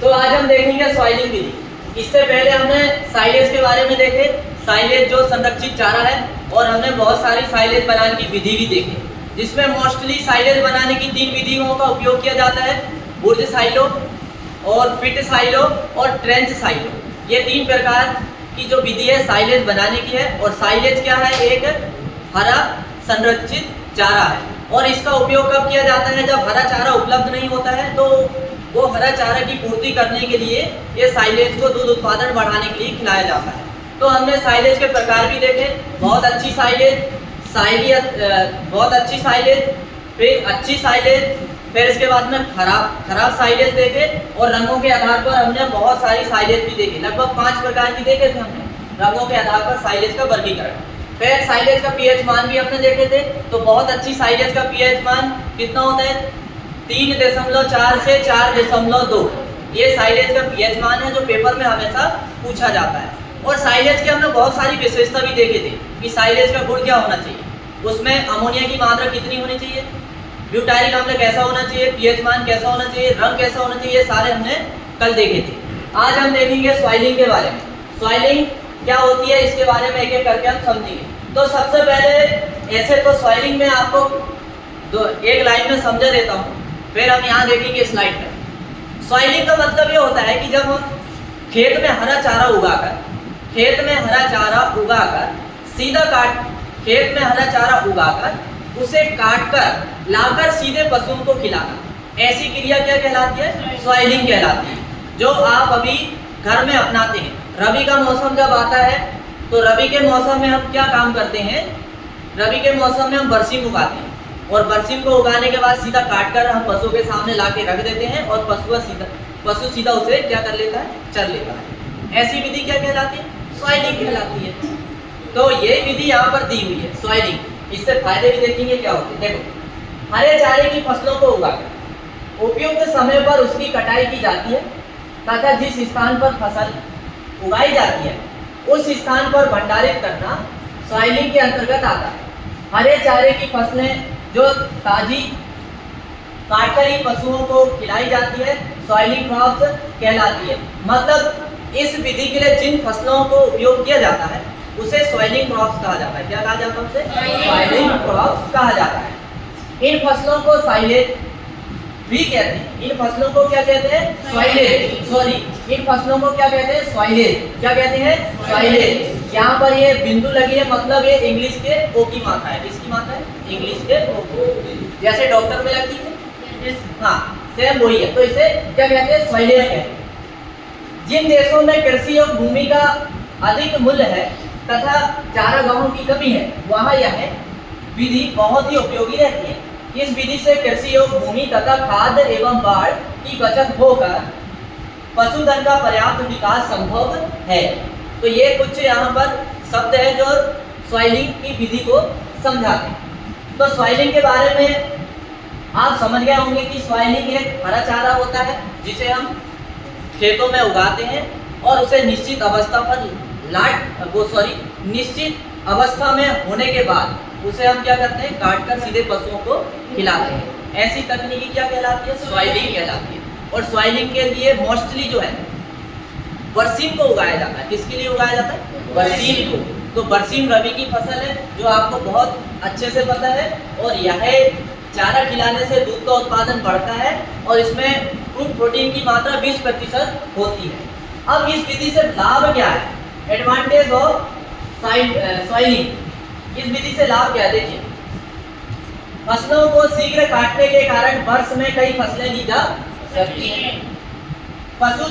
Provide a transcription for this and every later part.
तो आज हम देखेंगे सॉइलिंग विधि। इससे पहले हमने साइलेज के बारे में देखे, साइलेज जो संरक्षित चारा है, और हमने बहुत सारी साइलेज बनाने की विधि भी देखी, जिसमें मोस्टली साइलेज बनाने की 3 विधियों का उपयोग किया जाता है: बुर्ज साइलो और पिट साइलो और ट्रेंच साइलो। ये 3 प्रकार की जो विधि है साइलेज बनाने की है। और साइलेज क्या है? एक हरा संरक्षित चारा है, और इसका उपयोग कब किया जाता है? जब हरा चारा उपलब्ध नहीं होता है, तो वो हरा चारा की पूर्ति करने के लिए ये साइलेज को दूध उत्पादन बढ़ाने के लिए खिलाया जाता है। तो हमने साइलेज के प्रकार भी देखे, बहुत अच्छी साइलेज, बहुत अच्छी साइलेज, फिर अच्छी साइलेज, फिर इसके बाद में खराब साइलेज देखे, और रंगों के आधार पर हमने बहुत सारी साइलेज भी देखे, लगभग 5 प्रकार की देखे थे हमने रंगों के आधार पर साइलेज का वर्गीकरण। फिर साइलेज का पीएच मान भी हमने देखे थे। तो बहुत अच्छी साइलेज का पीएच मान कितना होता है? 3.4 से 4.2। ये साइलेज का पीएच मान है जो पेपर में हमेशा पूछा जाता है। और साइलेज के हमने बहुत सारी विशेषता भी देखे थे कि साइलेज का गुण क्या होना चाहिए, उसमें अमोनिया की मात्रा कितनी होनी चाहिए, ब्यूटाइलिक अम्ल कैसा होना चाहिए, पीएच मान कैसा होना चाहिए, रंग कैसा होना चाहिए, सारे हमने कल देखे थे। आज हम देखेंगे सॉइलिंग के बारे में। सॉइलिंग क्या होती है इसके बारे में एक एक करके हम समझेंगे। तो सबसे पहले ऐसे तो सॉइलिंग में आपको एक लाइन में समझा देता हूँ, फिर हम यहाँ देखेंगे स्लाइड पर। सॉइलिंग का मतलब ये होता है कि जब हम खेत में हरा चारा उगाकर खेत में हरा चारा उगाकर उसे काटकर लाकर सीधे पशुओं को खिलाना, ऐसी क्रिया क्या कहलाती है? सॉइलिंग कहलाती है, जो आप अभी घर में अपनाते हैं। रबी का मौसम जब आता है, तो रबी के मौसम में हम क्या काम करते हैं? रबी के मौसम में हम बरसीम उगाते हैं, और बरसीम को उगाने के बाद सीधा काटकर हम पशु के सामने ला के रख देते हैं, और पशु सीधा उसे क्या कर लेता है? चर लेता है। ऐसी विधि क्या कहलाती है? सॉइलिंग कहलाती है। तो ये विधि यहाँ पर दी हुई है सॉइलिंग। इससे फायदे भी देखेंगे क्या होते हैं। देखो, हरे चारे की फसलों को उगाकर उपयुक्त समय पर उसकी कटाई की जाती है, तथा जिस स्थान पर फसल उगाई जाती है उस स्थान पर भंडारित करना सॉइलिंग के अंतर्गत आता है। हरे चारे की फसलें जो ताजी काटकर ही पशुओं को खिलाई जाती है, सॉइलिंग क्रॉप्स कहलाती है। मतलब इस विधि के लिए जिन फसलों को उपयोग किया जाता है उसे सॉइलिंग क्रॉप्स कहा जाता है। क्या कहा जाता है उसे? सॉइलिंग क्रॉप्स कहा जाता है। इन फसलों को साइलेज भी कहते हैं। इन फसलों को क्या कहते हैं? सॉइलेज। इन फसलों को क्या कहते हैं? सॉइलेज। क्या कहते हैं? सॉइलेज। यहाँ पर ये बिंदु लगी है, मतलब ये इंग्लिश के ओ की मात्रा है। किसकी मात्रा है? इंग्लिश के ओ की, जैसे डॉक्टर में लगती है, हाँ सेम वही है। तो इसे क्या कहते हैं? सॉइलेज कहते हैं। जिन देशों में कृषि और भूमि का अधिक मूल्य है तथा चारागाहों की कमी है, वहाँ यह विधि बहुत ही उपयोगी रहती है। इस विधि से कृषि और भूमि तथा खाद्य एवं बाढ़ की बचत होकर पशुधन का पर्याप्त विकास संभव है। तो ये कुछ यहाँ पर शब्द है जो सॉइलिंग की विधि को समझाते हैं। तो सॉइलिंग के बारे में आप समझ गए होंगे कि सॉइलिंग एक हरा चारा होता है जिसे हम खेतों में उगाते हैं, और उसे निश्चित अवस्था में होने के बाद उसे हम क्या करते हैं? काटकर सीधे पशुओं को खिलाते हैं। ऐसी तकनीकी क्या कहलाती है? सॉइलिंग कहलाती है। और सॉइलिंग के लिए मोस्टली जो है बरसीम को उगाया जाता है। किसके लिए उगाया जाता है? बरसीम को। तो बरसीम रबी की फसल है जो आपको बहुत अच्छे से पता है, और यह चारा खिलाने से दूध का उत्पादन बढ़ता है, और इसमें फूड प्रोटीन की मात्रा 20% होती है। अब इस विधि से लाभ क्या है? Advantage of soiling. इस विधि से लाभ क्या है? देखिए, फसलों को शीघ्र काटने के कारण वर्ष में कई फसलें ली जा सकती हैं। पशु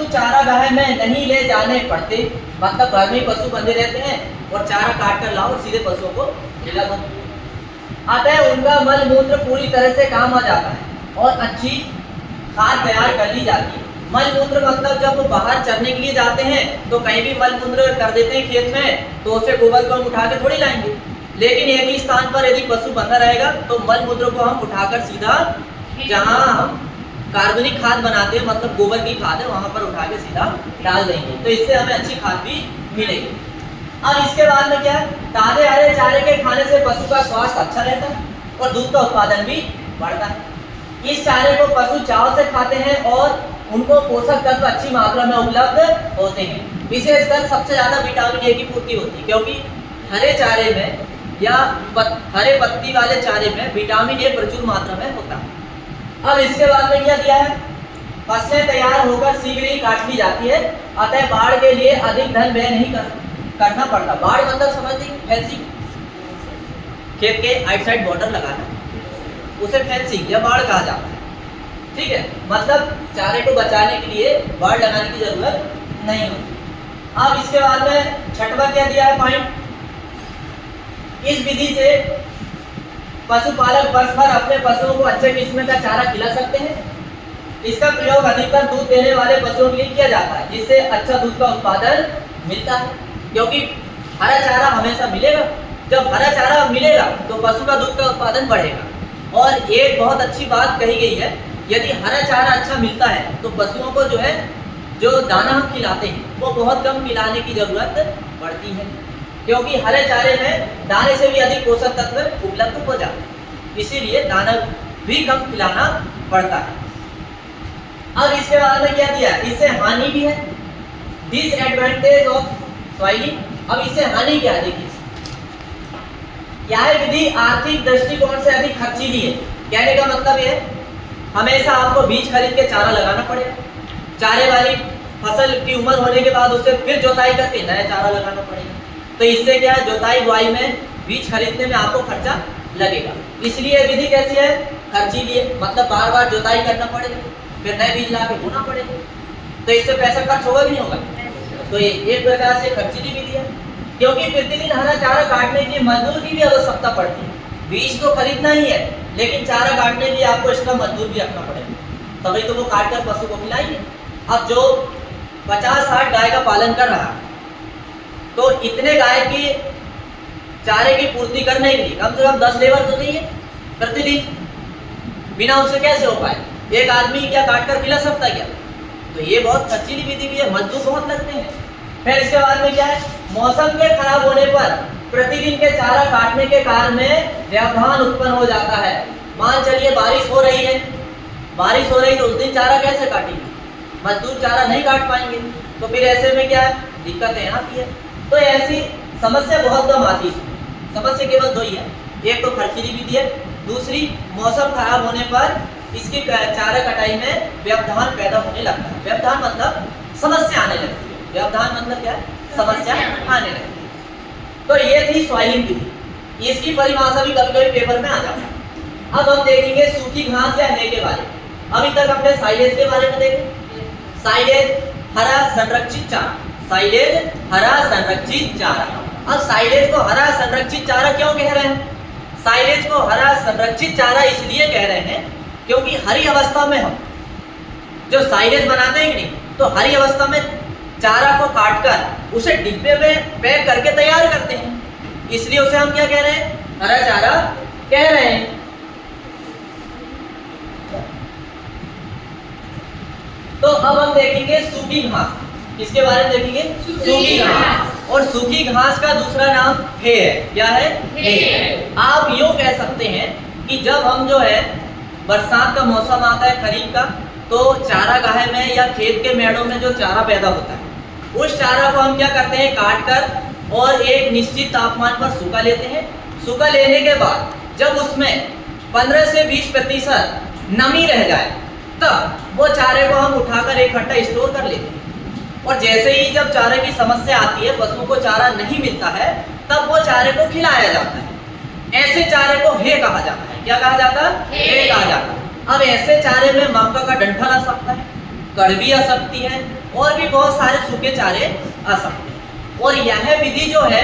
चारागाह में नहीं ले जाने पड़ते, मतलब घर में पशु बंधे रहते हैं और चारा काट कर लाओ और सीधे पशुओं को खिला दो। अतः उनका मल मूत्र पूरी तरह से काम आ जाता है और अच्छी खाद तैयार कर ली जाती है। मल मूत्र मतलब जब वो बाहर चरने के लिए जाते हैं तो कहीं भी मल मूत्र कर देते हैं खेत में, तो उसे गोबर को हम उठा के थोड़ी लाएंगे। लेकिन एक ही स्थान पर यदि पशु बंधा रहेगा तो मल मूत्र को हम उठाकर सीधा जहाँ हम कार्बनिक खाद बनाते हैं, मतलब गोबर की खाद है, वहाँ पर उठा के सीधा डाल देंगे। तो इससे हमें अच्छी खाद भी मिलेगी। अब इसके बाद में क्या है? ताजे हरे चारे के खाने से पशु का स्वास्थ्य अच्छा रहता है और दूध का उत्पादन भी बढ़ता है। इस चारे को पशु चाव से खाते हैं और उनको पोषक तत्व अच्छी मात्रा में उपलब्ध होते हैं। विशेषकर सबसे ज़्यादा विटामिन ए की पूर्ति होती है, क्योंकि हरे चारे में या हरे पत्ती वाले चारे में विटामिन ए प्रचुर मात्रा में होता है। अब इसके बाद में क्या दिया है, फसलें तैयार होकर शीघ्र ही काट ली जाती है, अतः बाढ़ के लिए अधिक धन व्यय नहीं करना पड़ता। बाढ़ मतलब समझते फैंसी, खेत के आइट साइड बॉर्डर लगाना, उसे फैंसी या बाढ़ कहा जाता है। ठीक है, मतलब चारे को बचाने के लिए बाढ़ लगाने की जरूरत नहीं होती। अब इसके बाद में छठवां क्या दिया है पॉइंट, इस विधि से पशुपालक वर्ष भर अपने पशुओं को अच्छे किस्म का चारा खिला सकते हैं। इसका प्रयोग अधिकतर दूध देने वाले पशुओं के लिए किया जाता है, जिससे अच्छा दूध का उत्पादन मिलता है, क्योंकि हरा चारा हमेशा मिलेगा। जब हरा चारा मिलेगा तो पशु का दूध का उत्पादन बढ़ेगा। और एक बहुत अच्छी बात कही गई है, यदि हरा चारा अच्छा मिलता है तो पशुओं को जो है जो दाना हम खिलाते हैं वो बहुत कम खिलाने की जरूरत पड़ती है, क्योंकि हरे चारे में दाने से भी अधिक पोषक तत्व उपलब्ध हो जाते हैं, इसीलिए दाना भी कम खिलाना पड़ता है। अब इसके बाद में क्या दिया, इससे हानि भी है, डिसएडवांटेज ऑफ सॉइलिंग। अब इससे हानि क्या है, देखिए यह विधि आर्थिक दृष्टिकोण से अधिक खर्चीली है। कहने का मतलब ये है हमेशा आपको बीज खरीद के चारा लगाना पड़ेगा, चारे वाली फसल की उम्र होने के बाद उसे फिर जोताई करके नया चारा लगाना पड़ेगा। तो इससे क्या है, जोताई बुआई में बीज खरीदने में आपको खर्चा लगेगा, इसलिए विधि कैसी है, खर्चीली है। मतलब बार बार जोताई करना पड़ेगा, फिर नए बीज ला के बोना पड़ेगा, तो इससे पैसा खर्च होगा कि नहीं होगा। तो ये एक प्रकार से खर्चीली विधि है, क्योंकि प्रतिदिन हरा चारा काटने के लिए मजदूर की भी आवश्यकता पड़ती है। बीज तो खरीदना ही है, लेकिन चारा काटने के लिए आपको एक्स्ट्रा मजदूर भी रखना पड़ेगा, तभी तो वो काट कर पशु को खिलाएंगे। अब जो 50-60 गाय का पालन कर रहा है, तो इतने गाय की चारे की पूर्ति करने के लिए कम से कम 10 लेबर तो चाहिए प्रतिदिन, बिना उससे कैसे हो पाए, एक आदमी क्या काट कर खिला सकता क्या। तो ये बहुत खर्चीली विधि भी है, मजदूर बहुत लगते हैं। फिर इसके बाद में क्या है, मौसम के खराब होने पर प्रतिदिन के चारा काटने के कारण में व्यवधान उत्पन्न हो जाता है। मान चलिए बारिश हो रही है, तो उस दिन चारा कैसे काटेंगे, मजदूर चारा नहीं काट पाएंगे, तो फिर ऐसे में क्या है, दिक्कतें आती है। तो ऐसी समस्या बहुत कम आती है, समस्या केवल दो ही है, एक तो खर्चीली विधि है, दूसरी मौसम खराब होने पर इसकी चारा कटाई में व्यवधान पैदा होने लगता है। व्यवधान मतलब समस्या आने लगती है, व्यवधान मतलब क्या है, समस्या आने लगती है। तो ये थी सॉइलिंग विधि, इसकी परिभाषा भी कभी कभी पेपर में आ जाता है। अब हम देखेंगे सूखी घास या है के बारे में। अभी तक हमने साइलेज के बारे में देखे, साइलेज हरा संरक्षित चारा, साइलेज हरा संरक्षित चारा। अब साइलेज को हरा संरक्षित चारा क्यों कह रहे हैं, साइलेज को हरा संरक्षित चारा इसलिए कह रहे हैं क्योंकि हरी अवस्था में हम जो साइलेज बनाते हैं कि नहीं, तो हरी अवस्था में चारा को काटकर उसे डिब्बे में पैक करके तैयार करते हैं, इसलिए उसे हम क्या कह रहे हैं, हरा चारा कह रहे हैं। तो अब हम देखेंगे सूखी घास, किसके बारे में देखेंगे, सूखी घास। और सूखी घास का दूसरा नाम है, क्या है, है। आप यूं कह सकते हैं कि जब हम जो है बरसात का मौसम आता है खरीफ का, तो चारागाह में या खेत के मेड़ों में जो चारा पैदा होता है, उस चारा को हम क्या करते हैं, काट कर और एक निश्चित तापमान पर सूखा लेते हैं। सूखा लेने के बाद जब उसमें 15 से 20% नमी रह जाए, तब वो चारे को हम उठाकर इकट्ठा स्टोर कर लेते हैं। और जैसे ही जब चारे की समस्या आती है, पशुओं को चारा नहीं मिलता है, तब वो चारे को खिलाया जाता है। ऐसे चारे को हे कहा जाता है, क्या कहा जाता है, हे कहा जाता है। अब ऐसे चारे में मक्का का डंठल आ सकता है, कड़वी आ सकती है, और भी बहुत सारे सूखे चारे आ सकते हैं। और यह विधि जो है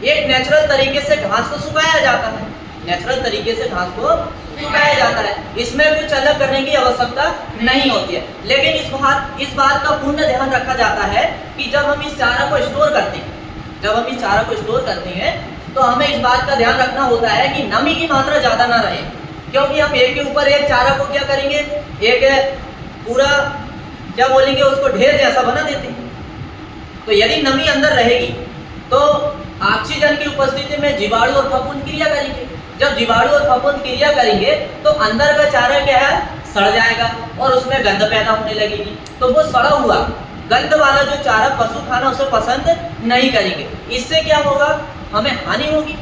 एक नेचुरल तरीके से घास को सुखाया जाता है, नेचुरल तरीके से घास को सुखाया जाता है, इसमें कुछ अलग करने की आवश्यकता नहीं होती है। लेकिन इस बात का पूर्ण ध्यान रखा जाता है कि जब हम इस चारा को स्टोर करते हैं, तो हमें इस बात का ध्यान रखना होता है कि नमी की मात्रा ज़्यादा ना रहे, क्योंकि हम एक के ऊपर एक चारा को क्या करेंगे, एक पूरा क्या बोलेंगे उसको ढेर जैसा बना देते हैं। तो यदि नमी अंदर रहेगी तो ऑक्सीजन की उपस्थिति में जीवाणु और फफूंद क्रिया करेंगे। जब जीवाणु और फफूंद क्रिया करेंगे तो अंदर का चारा क्या है, सड़ जाएगा और उसमें गंध पैदा होने लगेगी। तो वो सड़ा हुआ गंध वाला जो चारा पशु खाना उसे पसंद नहीं करेंगे। इससे क्या होगा, हमें हानि होगी।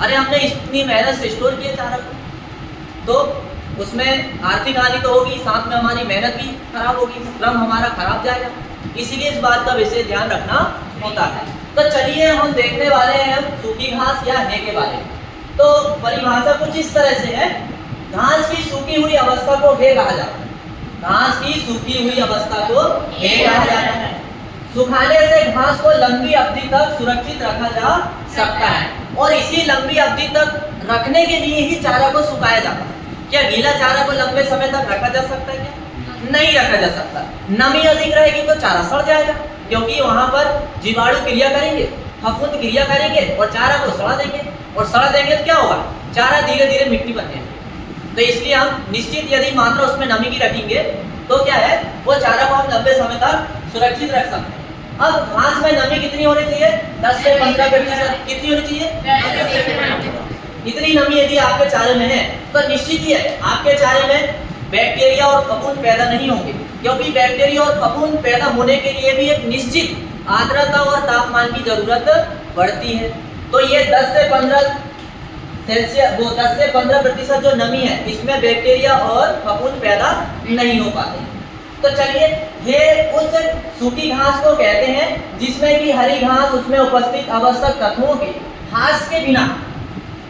अरे हमने इतनी मेहनत से स्टोर किया चारा को, तो उसमें आर्थिक हानि तो होगी, साथ में हमारी मेहनत भी खराब होगी, श्रम हमारा खराब जाएगा। इसीलिए इस बात का विशेष ध्यान रखना होता है। तो चलिए हम देखने वाले हैं सूखी घास या है के बारे में। तो परिभाषा कुछ इस तरह से है, घास की सूखी हुई अवस्था को है कहा जाता है। घास की सूखी हुई अवस्था को है कहा जाता है। सुखाने से घास को लंबी अवधि तक सुरक्षित रखा जा सकता है और इसी लंबी अवधि तक रखने के लिए ही चारा को सुखाया जाता है। क्या गीला चारा को लंबे समय तक रखा जा सकता है? क्या नहीं रखा जा सकता। नमी अधिक रहेगी तो चारा सड़ जाएगा, क्योंकि वहां पर जीवाणु क्रिया करेंगे, फफूंद क्रिया करेंगे और चारा को सड़ा देंगे। और सड़ा देंगे तो क्या होगा, चारा धीरे धीरे मिट्टी बन जाएगी। तो इसलिए हम निश्चित यदि मात्रा उसमें नमी की रखेंगे तो क्या है, वो चारा को हम लंबे समय तक सुरक्षित रख सकते हैं। अब घास में नमी कितनी होनी चाहिए? 10 से 15%। कितनी होनी चाहिए? इतनी नमी यदि आपके चारे में है तो निश्चित ही है आपके चारे में बैक्टीरिया और फफूंद पैदा नहीं होंगे, क्योंकि बैक्टीरिया और फफूंद पैदा होने के लिए भी एक निश्चित आर्द्रता और तापमान की जरूरत पड़ती है। तो ये 10 से 15% जो नमी है, इसमें बैक्टीरिया और फफूंद पैदा नहीं हो पाते। तो चलिए, ये उस सूखी घास को कहते हैं जिसमें कि हरी घास उसमें उपस्थित आवश्यक तत्वों के घास के बिना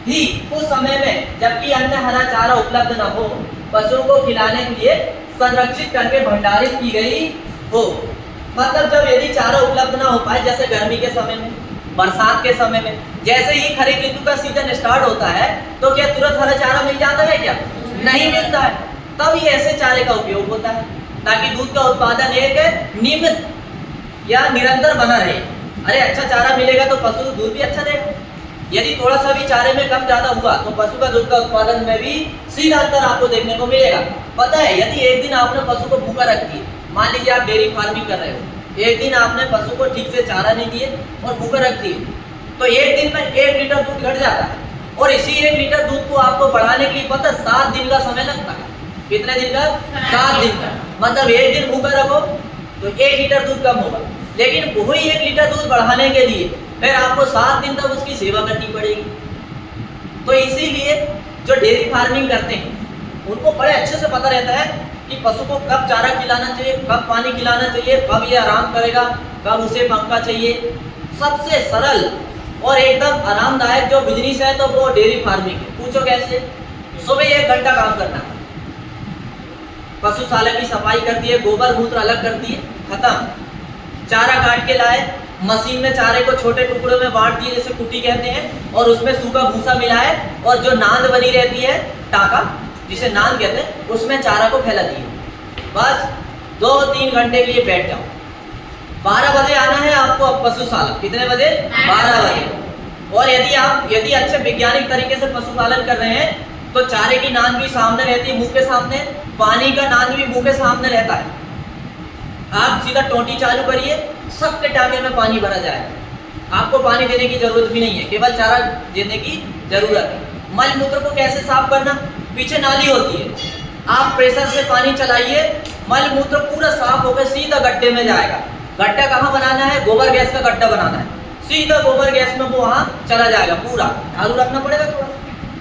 ही उस समय में, जबकि अन्य हरा चारा उपलब्ध न हो, पशुओं को खिलाने के लिए संरक्षित करके भंडारित की गई हो। मतलब जब यदि चारा उपलब्ध ना हो पाए, जैसे गर्मी के समय में, बरसात के समय में, जैसे ही खरीफ ऋतु का सीजन स्टार्ट होता है तो क्या तुरंत हरा चारा मिल जाता है? क्या नहीं मिलता है। तब ही ऐसे चारे का उपयोग होता है ताकि दूध का उत्पादन एक नियमित या निरंतर बना रहे। अरे अच्छा चारा मिलेगा तो पशु दूध भी अच्छा देगा। यदि थोड़ा सा भी चारे में कम ज्यादा हुआ तो पशु का दूध का उत्पादन में भी सीधा अंतर आपको देखने को मिलेगा। पता है, यदि एक दिन आपने पशु को भूखा रख दिया, मान लीजिए आप डेयरी फार्मिंग कर रहे हो, एक दिन आपने पशु को ठीक से चारा नहीं दिए और भूखा रख दिए, तो एक दिन में 1 लीटर दूध घट जाता है। और इसी 1 लीटर दूध को आपको बढ़ाने के लिए पता 7 दिन का समय लगता है। कितने दिन का? 7 दिन का। मतलब एक दिन भूखा रखो तो 1 लीटर दूध कम होगा, लेकिन वही 1 लीटर दूध बढ़ाने के लिए फिर आपको 7 दिन तक उसकी सेवा करनी पड़ेगी। तो इसीलिए जो डेयरी फार्मिंग करते हैं उनको बड़े अच्छे से पता रहता है कि पशु को कब चारा खिलाना चाहिए, कब पानी खिलाना चाहिए, कब ये आराम करेगा, कब उसे पंखा चाहिए। सबसे सरल और एकदम आरामदायक जो बिजनेस है तो वो डेयरी फार्मिंग है। पूछो कैसे? सुबह 1 घंटा काम करना, पशुशाला की सफाई कर दिए, गोबर मूत्र अलग कर दिए, खत्म। चारा काट के लाए, मशीन में चारे को छोटे टुकड़ों में बांट दिए, जैसे कुटी कहते हैं, और उसमें सूखा भूसा मिलाए और जो नांद बनी रहती है, टाका जिसे नांद कहते हैं, उसमें चारा को फैला दिए। बस 2-3 घंटे के लिए बैठ जाओ। 12 बजे आना है आपको अब पशुशाला। कितने बजे? 12 बजे। और यदि अच्छे वैज्ञानिक तरीके से पशुपालन कर रहे हैं तो चारे की नांद भी सामने रहती है, मुंह के सामने, पानी का नांद भी मुंह के सामने रहता है। आप सीधा टोटी चालू करिए, सबके टाके में पानी भरा जाए, आपको पानी देने की जरूरत भी नहीं है, केवल चारा देने की जरूरत है। मल मूत्र को कैसे साफ करना? पीछे नाली होती है, आप प्रेशर से पानी चलाइए, मल मूत्र पूरा साफ होकर सीधा गड्ढे में जाएगा। गड्ढा कहाँ बनाना है? गोबर गैस का गड्ढा बनाना है। सीधा गोबर गैस में वो वहाँ चला जाएगा। पूरा झाड़ू रखना पड़ेगा थोड़ा,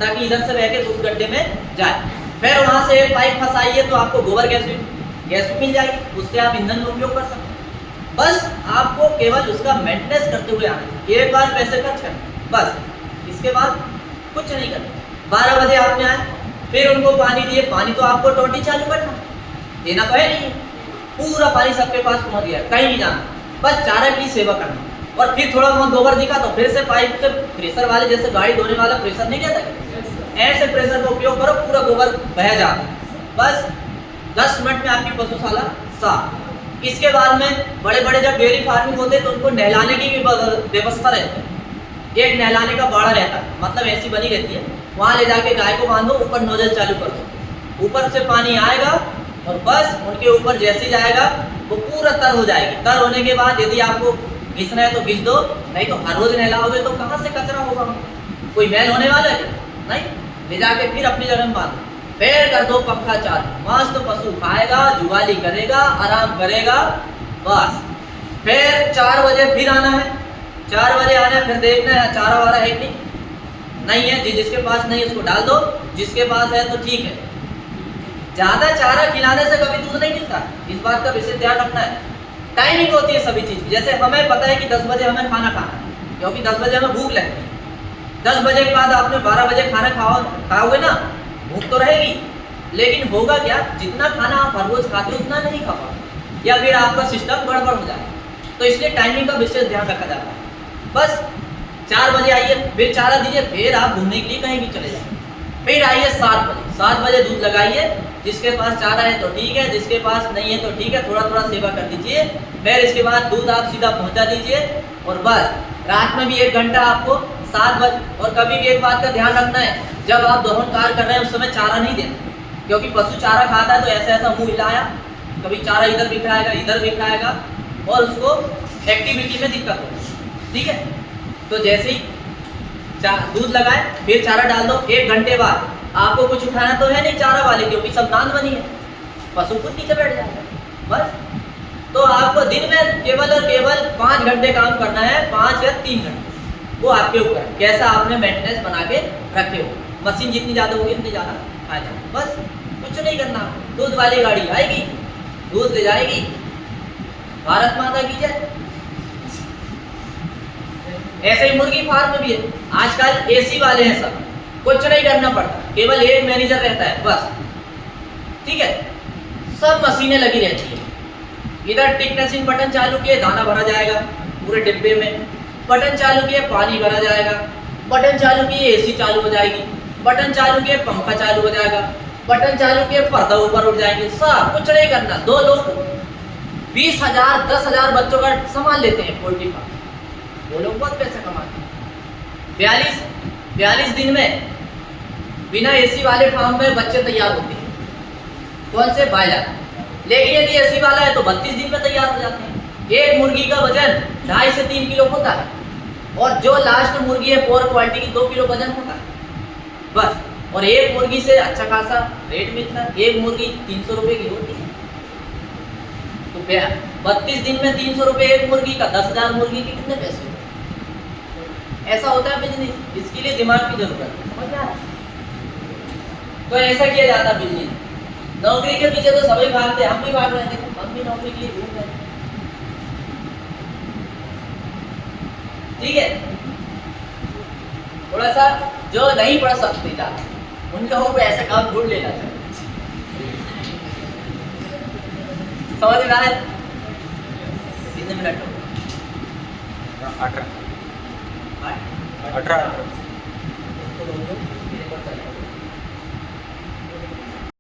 ताकि इधर से बह के उस गड्ढे में जाए। फिर वहाँ से एक पाइप फंसाइए तो आपको गोबर गैस मिल जाएगी, उससे आप ईंधन में उपयोग कर सकते हैं। बस आपको केवल उसका मेंटेनेंस करते हुए आना है, एक बार पैसे खर्च करना, बस। इसके बाद कुछ नहीं करना। 12 बजे आपने आए, फिर उनको पानी दिए, पानी तो आपको टोटी चालू करना, देना तो है नहीं, पूरा पानी सबके पास पहुंच गया, कहीं नहीं जाना, बस चारा की सेवा करना। और फिर थोड़ा बहुत गोबर दिखा तो फिर से पाइप से प्रेशर वाले, जैसे गाड़ी धोने वाला प्रेशर नहीं कहता, ऐसे प्रेशर का उपयोग करो, पूरा गोबर बह जाता। बस 10 मिनट में आपकी पशुशाला साफ। इसके बाद में बड़े बड़े जब डेयरी फार्मिंग होते हैं तो उनको नहलाने की भी व्यवस्था रहती है। एक नहलाने का बाड़ा रहता है, मतलब ऐसी बनी रहती है, वहाँ ले जाके गाय को बांधो, ऊपर नोजल चालू कर दो, ऊपर से पानी आएगा और बस उनके ऊपर जैसे जाएगा वो पूरा तर हो जाएगी। तर होने के बाद यदि आपको घिसना है तो घिस दो, नहीं तो हर रोज नहलाओगे तो कहाँ से कचरा होगा, कोई मैल होने वाला है? नहीं, ले जाके फिर अपनी जगह में बांधो। फिर कर दो पंखा चालू, मस्त पशु खाएगा, जुगाली करेगा, आराम करेगा। बस फिर 4 बजे फिर आना है, 4 बजे आना है, फिर देखना है चारा वारा है कि नहीं है। जिसके पास नहीं उसको डाल दो, जिसके पास है तो ठीक है। ज्यादा चारा खिलाने से कभी दूध नहीं मिलता, इस बात का विशेष ध्यान रखना है। टाइमिंग होती है सभी चीज। जैसे हमें पता है कि 10 बजे हमें खाना खाना है, क्योंकि 10 बजे हमें भूख लगती है। 10 बजे के बाद आपने 12 बजे खाना खाओगे ना, भूख तो रहेगी, लेकिन होगा क्या, जितना खाना आप हर रोज खाते हो उतना नहीं खा पाओगे, या फिर आपका सिस्टम गड़बड़ हो जाएगा। तो इसलिए टाइमिंग का विशेष ध्यान रखा जाता है। बस 4 बजे आइए, फिर चारा दीजिए, फिर आप घूमने के लिए कहीं भी चले जाए। फिर आइए 7 बजे, 7 बजे दूध लगाइए। जिसके पास चारा है तो ठीक है, जिसके पास नहीं है तो ठीक है, थोड़ा थोड़ा सेवा कर दीजिए। फिर इसके बाद दूध आप सीधा पहुंचा दीजिए। और बस रात में भी 1 घंटा आपको 7 बजे। और कभी भी एक बात का ध्यान रखना है, जब आप दोहन कार्य कर रहे हैं उस समय चारा नहीं देना, क्योंकि पशु चारा खाता है तो ऐसा ऐसा मुंह हिलाया, कभी चारा इधर भी खाएगा इधर भी खाएगा, और उसको एक्टिविटी में दिक्कत होगी। ठीक है, तो जैसे ही दूध लगाए फिर चारा डाल दो। 1 घंटे बाद आपको कुछ उठाना तो है नहीं चारा वाले, क्योंकि सब नान बनी है, पशु खुद नीचे बैठ जाएगा। बस तो आपको दिन में केवल और केवल 5 घंटे काम करना है, 5 या 3 घंटे, वो आपके ऊपर कैसा आपने मेंटेनेंस बना के रखे हो। मशीन जितनी ज़्यादा होगी उतनी ज़्यादा फायदा। बस कुछ नहीं करना, दूध वाली गाड़ी आएगी, दूध ले जाएगी। भारत माता की जय। ऐसे ही मुर्गी फार्म में भी है, आजकल एसी वाले हैं सब, कुछ नहीं करना पड़ता, केवल एक मैनेजर रहता है बस। ठीक है, सब मशीनें लगी रहती है। इधर टिकनेसिंग बटन चालू किए दाना भरा जाएगा पूरे डिब्बे में, बटन चालू किए पानी भरा जाएगा, बटन चालू किए एसी चालू हो जाएगी, बटन चालू किए पंखा चालू हो जाएगा, बटन चालू किए पर्दा ऊपर उठ जाएंगे। सब कुछ नहीं करना। 2 लोग 20,000 10,000 बच्चों का संभाल लेते हैं पोल्ट्री फार्म, वो लोग बहुत पैसा कमाते हैं। 42 दिन में बिना एसी वाले फार्म में बच्चे तैयार होते हैं, कौन से बायलर। लेकिन यदि एसी वाला है तो 32 दिन में तैयार हो जाते हैं। एक मुर्गी का वजन 2.5 से 3 किलो होता है, और जो लास्ट मुर्गी है पोर क्वालिटी की 2 किलो वजन होता है बस। और एक मुर्गी से अच्छा खासा रेट मिलता है, एक मुर्गी 300 रुपये की होती है। तो 32 दिन में 300 रुपये एक मुर्गी का, 10,000 मुर्गी के कितने पैसे होते हैं। ऐसा होता है बिजनेस, इसके लिए दिमाग की जरूरत है, समझ आ रहा है? तो ऐसा किया जाता है बिजनेस। नौकरी के पीछे तो सभी भागते हैं, हम भी भाग रहे थे, हम भी नौकरी के लिए घूम रहे थे। ठीक है, थोड़ा सा जो नहीं पढ़ सकते था उन लोगों को ऐसा काम ढूंढ लेना चाहिए। समझ में आ रहा है? कितने मिनट हो? 18